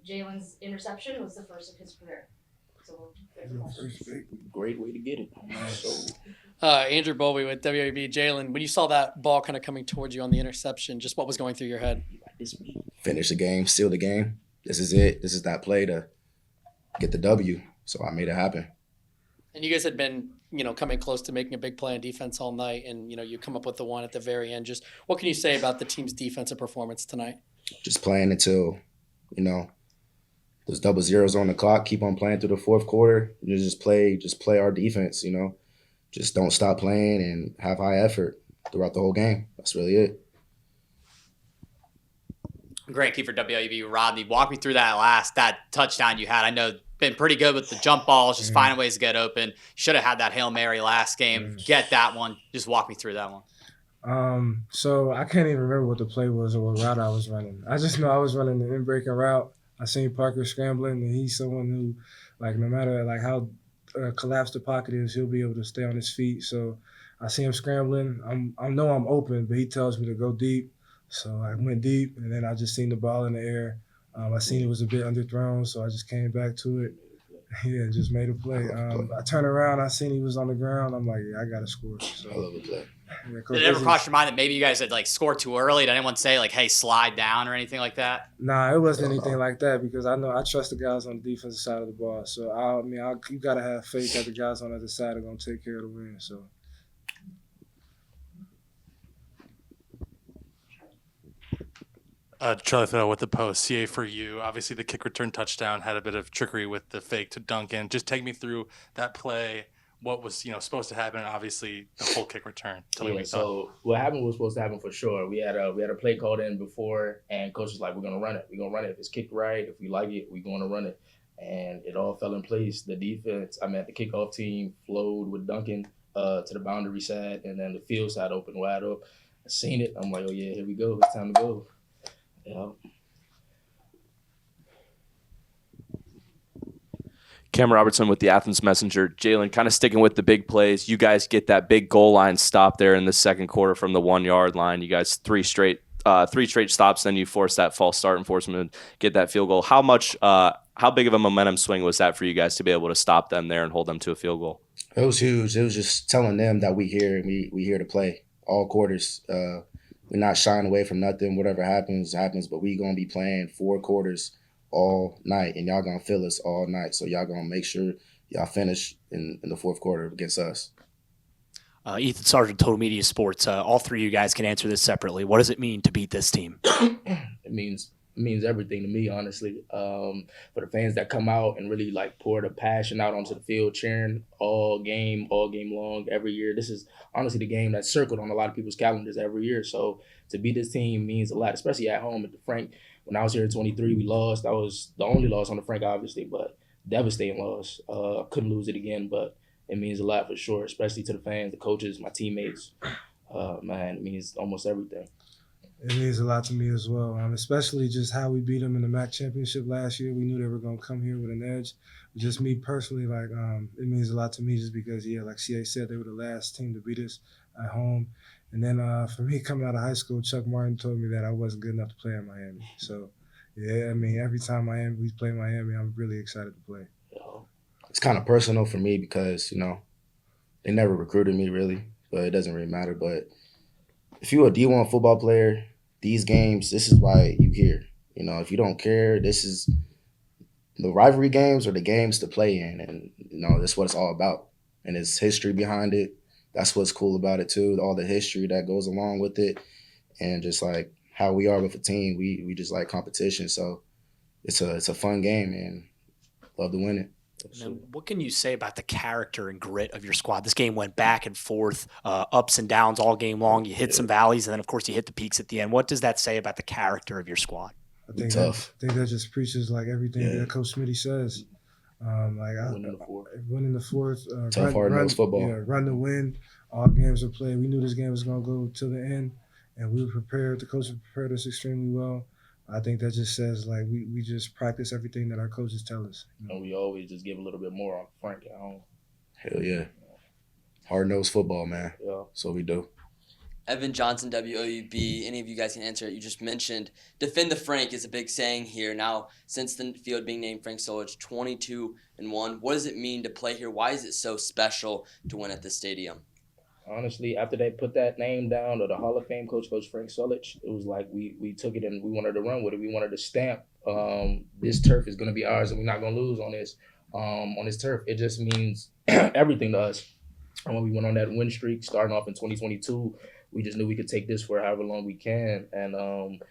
Jalen's interception was the first of his career. So Great way to get it. So, Andrew Bowlby with WAB. Jalen, when you saw that ball kind of coming towards you on the interception, just what was going through your head? finish the game, seal the game. This is it. This is that play to get the W. So I made it happen. And you guys had been, coming close to making a big play on defense all night, and, you come up with the one at the very end. Just what can you say about the team's defensive performance tonight? Just playing until, those double zeros on the clock, keep on playing through the fourth quarter. Just play our defense, Just don't stop playing and have high effort throughout the whole game. That's really it. Grant Key for WAB. Rodney, walk me through that touchdown you had. I know been pretty good with the jump balls, just finding ways to get open. Should have had that Hail Mary last game. Get that one. Just walk me through that one. So I can't even remember what the play was or what route I was running. I just know I was running the in-breaking route. I seen Parker scrambling, and he's someone who, no matter how collapsed the pocket is, he'll be able to stay on his feet. So I see him scrambling. I know I'm open, but he tells me to go deep. So I went deep, and then I just seen the ball in the air. I seen it was a bit underthrown, so I just came back to it. Yeah, just made a play. I turned around, I seen he was on the ground. I'm like, yeah, I got to score. So, I love a play. Yeah, Did it ever cross your mind that maybe you guys had scored too early? Did anyone say hey, slide down or anything like that? Nah, it wasn't anything like that because I know I trust the guys on the defensive side of the ball. So you gotta have faith that the guys on the other side are gonna take care of the win. So. Charlie Thill with the Post. CA for you. Obviously, the kick return touchdown had a bit of trickery with the fake to Duncan. Just take me through that play. What was supposed to happen? And obviously, the whole kick return. Tell me what you thought. So what happened was supposed to happen for sure. We had a play called in before, and coach was like, "We're gonna run it. We're gonna run it. If it's kicked right, if we like it, we're gonna run it." And it all fell in place. The defense, the kickoff team flowed with Duncan to the boundary side, and then the field side opened wide up. I seen it. I'm like, "Oh yeah, here we go. It's time to go." Yeah. Cam Robertson with the Athens Messenger. Jalen, kind of sticking with the big plays. You guys get that big goal line stop there in the second quarter from the 1 yard line. You guys three straight stops. Then you force that false start and force them to get that field goal. How big of a momentum swing was that for you guys to be able to stop them there and hold them to a field goal? It was huge. It was just telling them that we here and we here to play all quarters. We're not shying away from nothing. Whatever happens, but we going to be playing 4 quarters all night, and y'all going to feel us all night. So y'all going to make sure y'all finish in the fourth quarter against us. Ethan Sargent, Total Media Sports. All three of you guys can answer this separately. What does it mean to beat this team? It means everything to me, honestly. For the fans that come out and really pour the passion out onto the field, cheering all game long, every year. This is honestly the game that's circled on a lot of people's calendars every year. So to beat this team means a lot, especially at home at the Frank. When I was here in 23, we lost. That was the only loss on the Frank, obviously, but devastating loss. Couldn't lose it again, but it means a lot for sure, especially to the fans, the coaches, my teammates. It means almost everything. It means a lot to me as well, especially just how we beat them in the MAC championship last year. We knew they were going to come here with an edge. Just me personally, it means a lot to me just because, like CA said, they were the last team to beat us at home. And then for me, coming out of high school, Chuck Martin told me that I wasn't good enough to play in Miami. So, every time we play Miami, I'm really excited to play. It's kind of personal for me because, they never recruited me really, but it doesn't really matter. But if you're a D1 football player, these games, this is why you here. If you don't care, this is the rivalry games or the games to play in. And, that's what it's all about. And there's history behind it. That's what's cool about it, too, all the history that goes along with it. And just how we are with a team, we just like competition. So it's a fun game and love to win it. And what can you say about the character and grit of your squad? This game went back and forth, ups and downs all game long. You hit some valleys, and then, of course, you hit the peaks at the end. What does that say about the character of your squad? I think that just preaches everything that Coach Smitty says. Winning the fourth. Tough, hard-nosed football. Yeah, run to win. All games are played. We knew this game was going to go to the end, and we were prepared. The coach prepared us extremely well. I think that just says we just practice everything that our coaches tell us. And we always just give a little bit more on Frank at home. Hell yeah. Hard-nosed football, man. Yeah. So we do. Evan Johnson, WOUB, any of you guys can answer it. You just mentioned defend the Frank is a big saying here. Now, since the field being named Frank Solich, 22-1, what does it mean to play here? Why is it so special to win at this stadium? Honestly, after they put that name down, or the Hall of Fame coach Frank Solich, it was like we took it and we wanted to run with it. We wanted to stamp this turf is going to be ours and we're not going to lose on this turf. It just means everything to us. And when we went on that win streak, starting off in 2022, we just knew we could take this for however long we can. And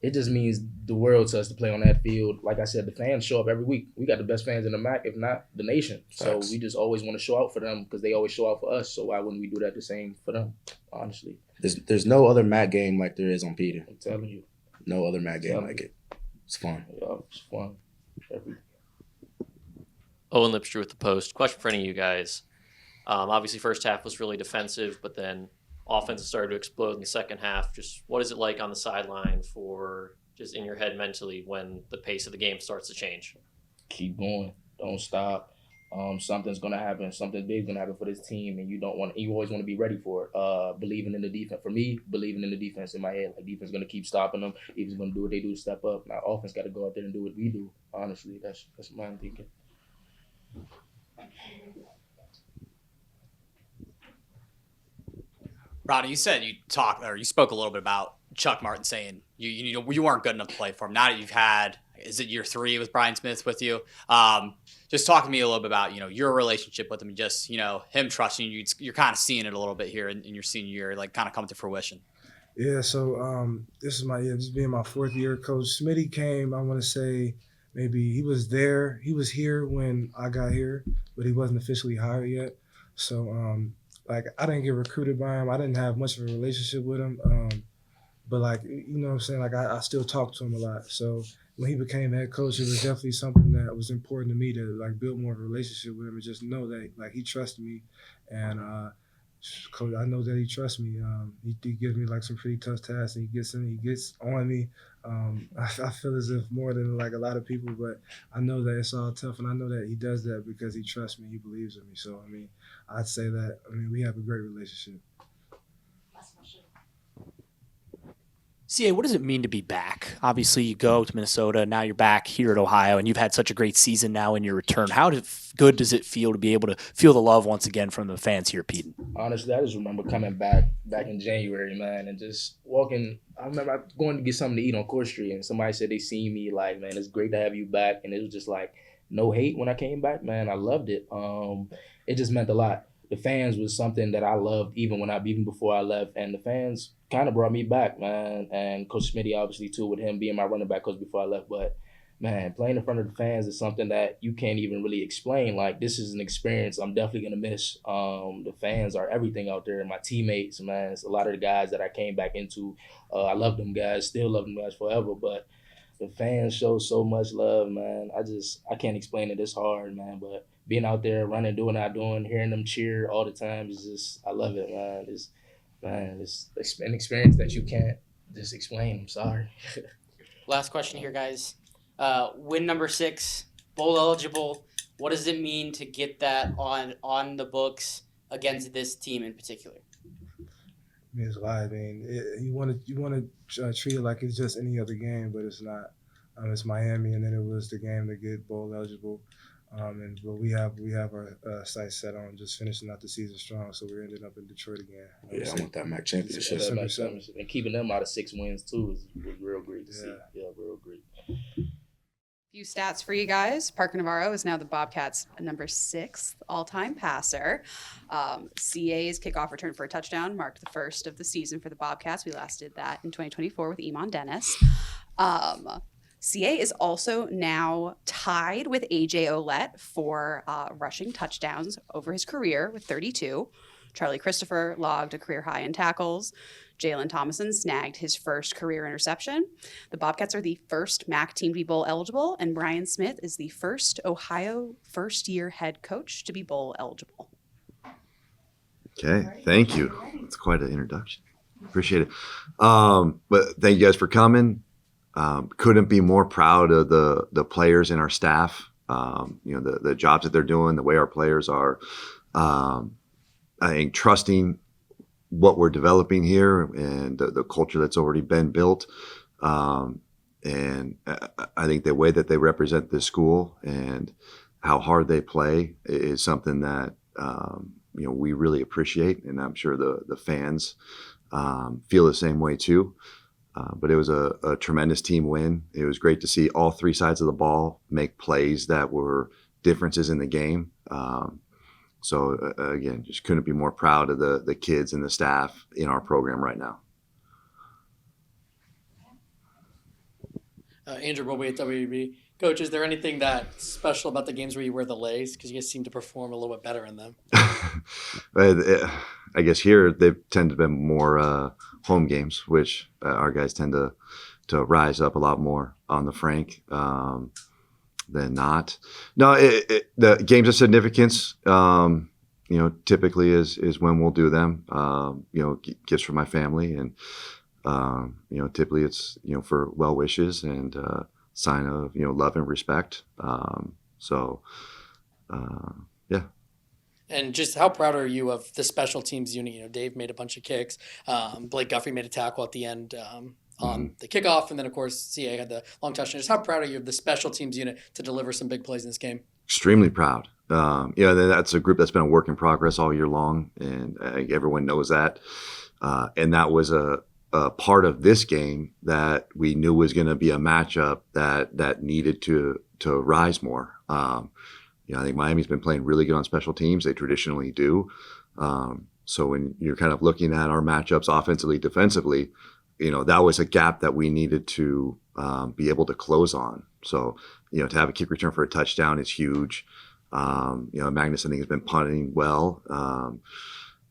it just means the world to us to play on that field. Like I said, the fans show up every week. We got the best fans in the MAC, if not the nation. So we just always want to show out for them because they always show out for us. So why wouldn't we do that the same for them, honestly? There's no other MAC game like there is on Peter. I'm telling you. No other MAC game like it. It's fun. Yeah, it's fun. Owen Lipstrew with the Post. Question for any of you guys. Obviously, first half was really defensive, but then offense started to explode in the second half. Just what is it like on the sideline for just in your head mentally when the pace of the game starts to change? Keep going. Don't stop. Something's gonna happen. Something big's gonna happen for this team, and you always want to be ready for it. Believing in the defense. For me, believing in the defense in my head. Like defense gonna keep stopping them. Defense gonna do what they do to step up. Now offense got to go out there and do what we do. Honestly, that's my thinking. Ronnie, you said you spoke a little bit about Chuck Martin saying you weren't good enough to play for him. Now that you've had, is it year 3 with Brian Smith with you? Just talk to me a little bit about your relationship with him and just him trusting you. You're kind of seeing it a little bit here in your senior year, like kind of come to fruition. Yeah, so this is being my 4th year. Coach Smitty came, I want to say maybe he was here when I got here, but he wasn't officially hired yet. So I didn't get recruited by him. I didn't have much of a relationship with him. But you know what I'm saying? I still talk to him a lot. So when he became head coach, it was definitely something that was important to me to build more of a relationship with him and just know that he trusted me. And Coach, I know that he trusts me. He gives me some pretty tough tasks, and he gets on me. I feel as if more than a lot of people, but I know that it's all tough, and I know that he does that because he trusts me, he believes in me. So I'd say that we have a great relationship. CA, what does it mean to be back? Obviously, you go to Minnesota, now you're back here at Ohio, and you've had such a great season now in your return. How good does it feel to be able to feel the love once again from the fans here, Pete? Honestly, I just remember coming back in January, man, and just walking. I remember going to get something to eat on Court Street, and somebody said they seen me, man, it's great to have you back. And it was just no hate when I came back, man. I loved it. It just meant a lot. The fans was something that I loved even before I left, and the fans kind of brought me back, man. And Coach Smitty, obviously, too, with him being my running back coach before I left. But, man, playing in front of the fans is something that you can't even really explain. This is an experience I'm definitely going to miss. The fans are everything out there. My teammates, man, it's a lot of the guys that I came back into. I love them guys, still love them guys forever. But the fans show so much love, man. I can't explain it. It's hard, man. But being out there, running, doing what I'm doing, hearing them cheer all the time is just, I love it, man. It's an experience that you can't just explain. I'm sorry. Last question here, guys. Win number 6, bowl eligible. What does it mean to get that on the books against this team in particular? It's live. You want to treat it like it's just any other game, but it's not. It's Miami, and then it was the game to get bowl eligible. But we have our sights set on just finishing out the season strong, so we're ending up in Detroit again. Yeah, I want that MAC championship. And keeping them out of 6 wins too was real great to see. Yeah, real great. Few stats for you guys. Parker Navarro is now the Bobcats' number 6th all-time passer. CA's kickoff return for a touchdown marked the first of the season for the Bobcats. We last did that in 2024 with Iman Dennis. CA is also now tied with AJ Olette for rushing touchdowns over his career with 32. Charlie Christopher logged a career high in tackles. Jalen Thomason snagged his first career interception. The Bobcats are the first MAC team to be bowl eligible, and Brian Smith is the first Ohio first-year head coach to be bowl eligible. Okay, thank you. That's quite an introduction. Appreciate it. But thank you guys for coming. Couldn't be more proud of the players and our staff. The jobs that they're doing, the way our players are. I think trusting what we're developing here and the culture that's already been built. And I think the way that they represent this school and how hard they play is something that we really appreciate, and I'm sure the fans feel the same way too. But it was a tremendous team win. It was great to see all three sides of the ball make plays that were differences in the game. So again, just couldn't be more proud of the kids and the staff in our program right now. Andrew Roby at WB. Coach, is there anything that's special about the games where you wear the lays? Because you guys seem to perform a little bit better in them. I guess here they tend to be more home games, which our guys tend to rise up a lot more on the Frank than not. No, the games of significance, typically is when we'll do them. Gifts for my family, and typically it's for well wishes and sign of love and respect. Yeah. And just how proud are you of the special teams unit? Dave made a bunch of kicks. Blake Guffey made a tackle at the end on the kickoff. And then, of course, CA had the long touchdown. Just how proud are you of the special teams unit to deliver some big plays in this game? Extremely proud. That's a group that's been a work in progress all year long, and everyone knows that. And that was a part of this game that we knew was going to be a matchup that needed to rise more. I think Miami's been playing really good on special teams. They traditionally do. So when you're kind of looking at our matchups offensively, defensively, that was a gap that we needed to be able to close on. So, to have a kick return for a touchdown is huge. Magnus, I think, has been punting well.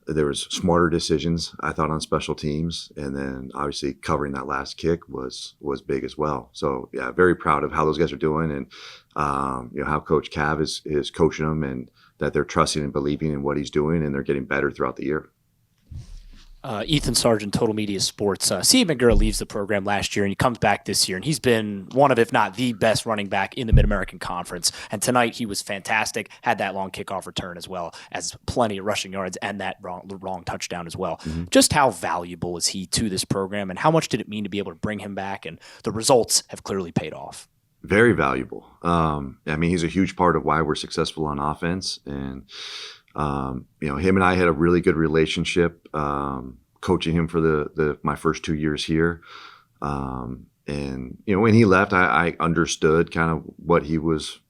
There was smarter decisions, I thought, on special teams, and then obviously covering that last kick was big as well. So yeah, very proud of how those guys are doing, and how Coach Cav is coaching them, and that they're trusting and believing in what he's doing, and they're getting better throughout the year. Ethan Sargent, Total Media Sports. C.A. McGurra leaves the program last year, and he comes back this year, and he's been one of, if not the best running back in the Mid-American Conference. And tonight he was fantastic, had that long kickoff return as well as plenty of rushing yards and that wrong touchdown as well. Mm-hmm. Just how valuable is he to this program, and how much did it mean to be able to bring him back? And the results have clearly paid off. Very valuable. He's a huge part of why we're successful on offense, and him and I had a really good relationship, coaching him for my first 2 years here. And when he left, I understood kind of where he was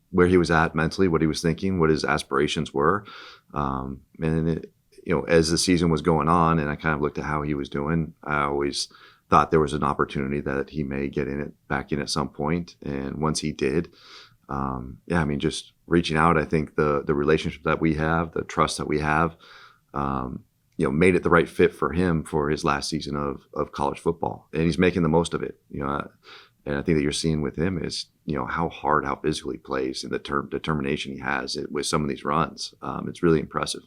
at mentally, what he was thinking, what his aspirations were. As the season was going on and I kind of looked at how he was doing, I always thought there was an opportunity that he may get back in at some point. And once he did, just reaching out, I think the relationship that we have, the trust that we have, made it the right fit for him for his last season of college football, and he's making the most of it. And I think that you're seeing with him is how hard, how physically he plays, and the determination he has with some of these runs. It's really impressive.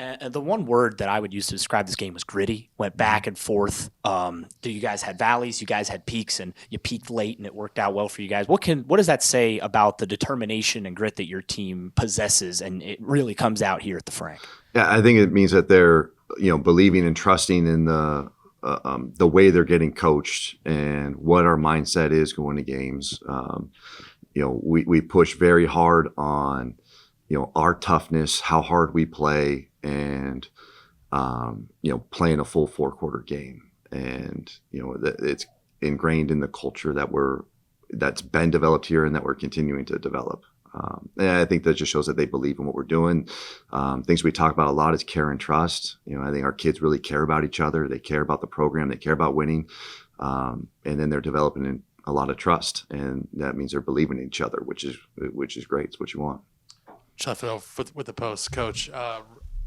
And the one word that I would use to describe this game was gritty. Went back and forth. You guys had valleys, you guys had peaks, and you peaked late, and it worked out well for you guys. What does that say about the determination and grit that your team possesses, and it really comes out here at the Frank? Yeah, I think it means that they're believing and trusting in the way they're getting coached and what our mindset is going to games. We push very hard on our toughness, how hard we play, and playing a full 4-quarter game, and it's ingrained in the culture that's been developed here and that we're continuing to develop. And I think that just shows that they believe in what we're doing. Things we talk about a lot is care and trust. I think our kids really care about each other. They care about the program. They care about winning. And then they're developing a lot of trust, and that means they're believing in each other, which is great. It's what you want. Sheffield with the post, Coach.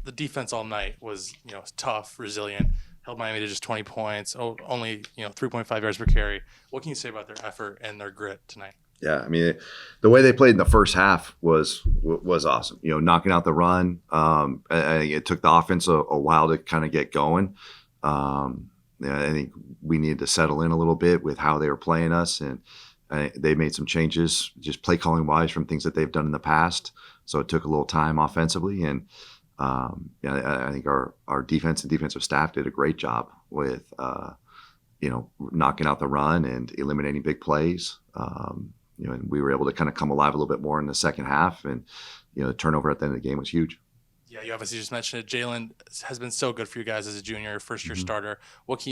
The defense all night was tough, resilient. Held Miami to just 20 points. Only 3.5 yards per carry. What can you say about their effort and their grit tonight? Yeah, the way they played in the first half was awesome. Knocking out the run. It took the offense a while to kind of get going. I think we needed to settle in a little bit with how they were playing us, and they made some changes, just play calling wise, from things that they've done in the past. So it took a little time offensively, and I think our defense and defensive staff did a great job with knocking out the run and eliminating big plays. And we were able to kind of come alive a little bit more in the second half, and the turnover at the end of the game was huge. Yeah, you obviously just mentioned it. Jalen has been so good for you guys as a junior, first year starter.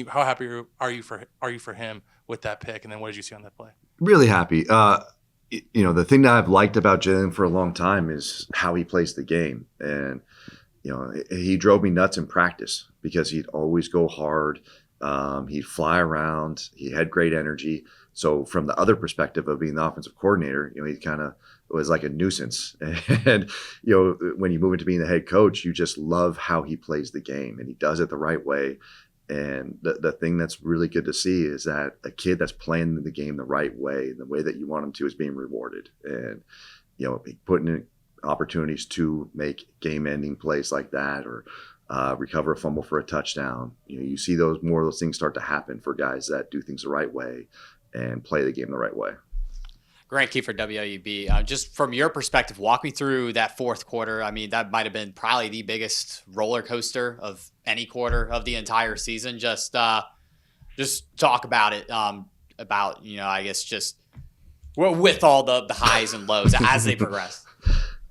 How happy are you for him with that pick? And then what did you see on that play? Really happy. The thing that I've liked about Jalen for a long time is how he plays the game, and he drove me nuts in practice because he'd always go hard. He'd fly around. He had great energy. So from the other perspective of being the offensive coordinator, he kind of was like a nuisance. And, when you move into being the head coach, you just love how he plays the game, and he does it the right way. And the thing that's really good to see is that a kid that's playing the game the right way, the way that you want him to, is being rewarded. And, putting in opportunities to make game-ending plays like that, or recover a fumble for a touchdown. You see more of those things start to happen for guys that do things the right way and play the game the right way. Grant Key for WLUB. Just from your perspective, walk me through that fourth quarter. I mean, that might have been probably the biggest roller coaster of any quarter of the entire season. Just talk about it. I guess just with all the highs and lows as they progress.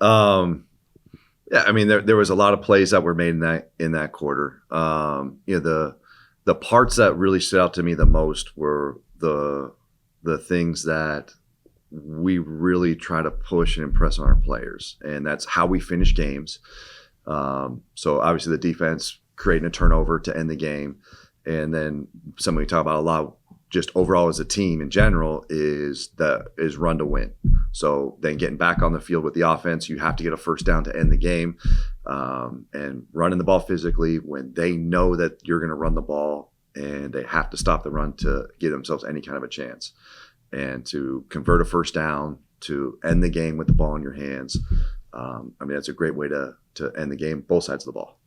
Yeah, I mean, there was a lot of plays that were made in that quarter. The parts that really stood out to me the most were the things that we really try to push and impress on our players, and that's how we finish games. So obviously the defense creating a turnover to end the game, and then something we talk about a lot just overall as a team in general is run to win. So then getting back on the field with the offense, you have to get a first down to end the game, and running the ball physically when they know that you're going to run the ball, and they have to stop the run to give themselves any kind of a chance. And to convert a first down, to end the game with the ball in your hands. That's a great way to end the game, both sides of the ball.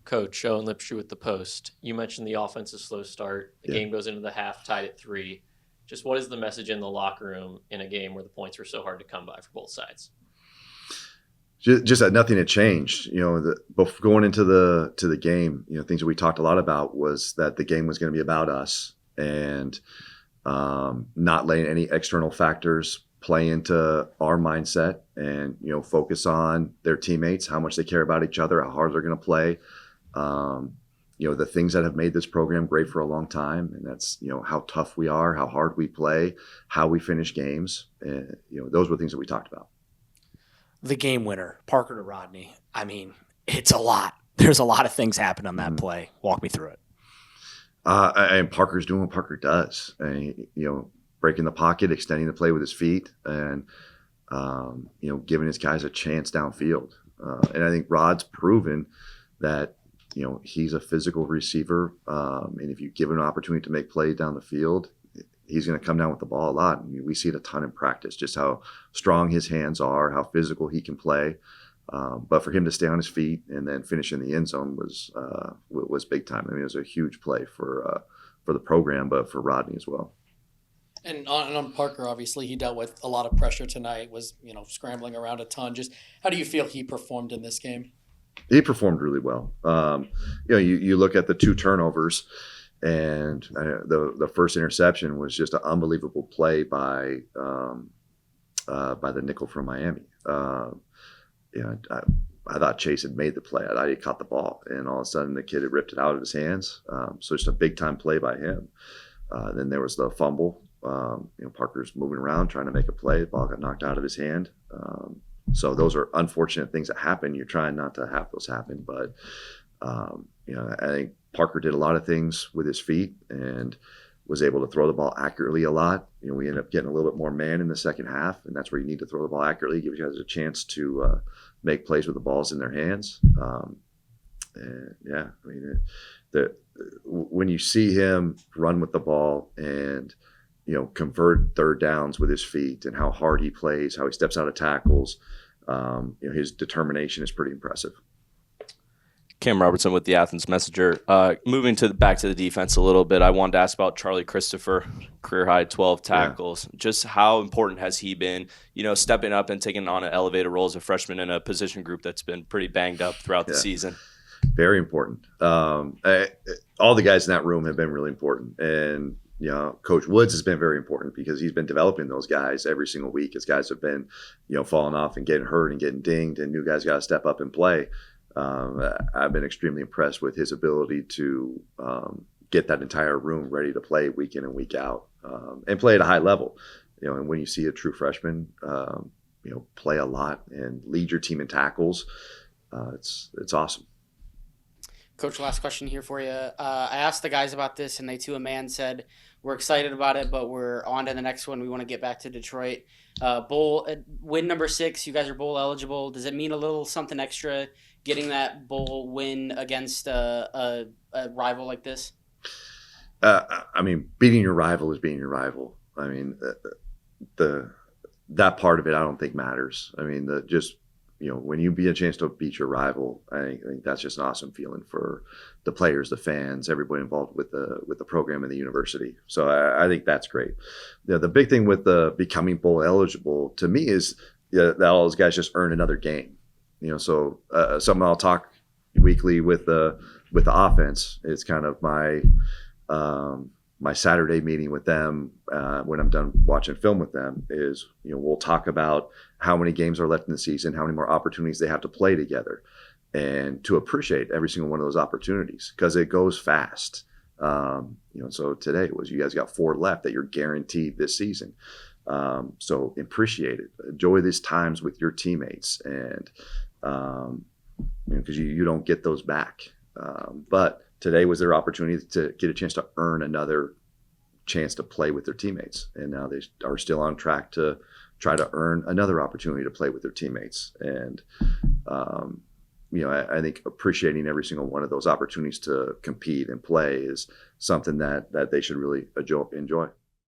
Coach Owen Lipshu with the Post. You mentioned the offensive slow start. The game goes into the half, tied at 3. Just what is the message in the locker room in a game where the points were so hard to come by for both sides? Just that nothing had changed. Going into the game, things that we talked a lot about was that the game was going to be about us, and not letting any external factors play into our mindset, and focus on their teammates, how much they care about each other, how hard they're going to play. The things that have made this program great for a long time, and that's how tough we are, how hard we play, how we finish games, and those were things that we talked about. The game winner, Parker to Rodney. I mean, it's a lot. There's a lot of things happen on that play. Walk me through it. And Parker's doing what Parker does. Breaking the pocket, extending the play with his feet, and giving his guys a chance downfield. And I think Rod's proven that he's a physical receiver, and if you give him an opportunity to make plays down the field, he's going to come down with the ball a lot. We see it a ton in practice, just how strong his hands are, how physical he can play. But for him to stay on his feet and then finish in the end zone was big time. It was a huge play for the program, but for Rodney as well. And on Parker, obviously, he dealt with a lot of pressure tonight, was scrambling around a ton. Just how do you feel he performed in this game? He performed really well. You look at the 2 turnovers, and the first interception was just an unbelievable play by the nickel from Miami. I thought Chase had made the play. I thought he caught the ball, and all of a sudden the kid had ripped it out of his hands. So just a big time play by him. Then there was the fumble. Parker's moving around trying to make a play. The ball got knocked out of his hand. So those are unfortunate things that happen. You're trying not to have those happen, but I think Parker did a lot of things with his feet and was able to throw the ball accurately a lot. We ended up getting a little bit more man in the second half, and that's where you need to throw the ball accurately, give you guys a chance to make plays with the balls in their hands. When you see him run with the ball and convert third downs with his feet, and how hard he plays, how he steps out of tackles, his determination is pretty impressive. Cam Robertson with the Athens Messenger. Moving back to the defense a little bit, I wanted to ask about Charlie Christopher, career high 12 tackles. Just how important has he been, stepping up and taking on an elevated role as a freshman in a position group that's been pretty banged up throughout the season? Very important. All the guys in that room have been really important. And, Coach Woods has been very important because he's been developing those guys every single week as guys have been, falling off and getting hurt and getting dinged, and new guys got to step up and play. I've been extremely impressed with his ability to get that entire room ready to play week in and week out, and play at a high level. And when you see a true freshman, play a lot and lead your team in tackles, it's awesome. Coach, last question here for you. I asked the guys about this, and they to a man said, we're excited about it, but we're on to the next one. We want to get back to Detroit. Bowl win number 6. You guys are bowl eligible. Does it mean a little something extra getting that bowl win against a rival like this? Beating your rival is beating your rival. That part of it I don't think matters. When you get a chance to beat your rival, I think that's just an awesome feeling for the players, the fans, everybody involved with the program and the university. So I think that's great. The big thing with the becoming bowl eligible to me is that all those guys just earn another game. So something I'll talk weekly with the offense. It's kind of my Saturday meeting with them when I'm done watching film with them is, we'll talk about how many games are left in the season, how many more opportunities they have to play together, and to appreciate every single one of those opportunities because it goes fast. So today it was, you guys got 4 left that you're guaranteed this season. So appreciate it. Enjoy these times with your teammates, and because you don't get those back. But today was their opportunity to get a chance to earn another chance to play with their teammates. And now they are still on track to try to earn another opportunity to play with their teammates. And, I think appreciating every single one of those opportunities to compete and play is something that they should really enjoy.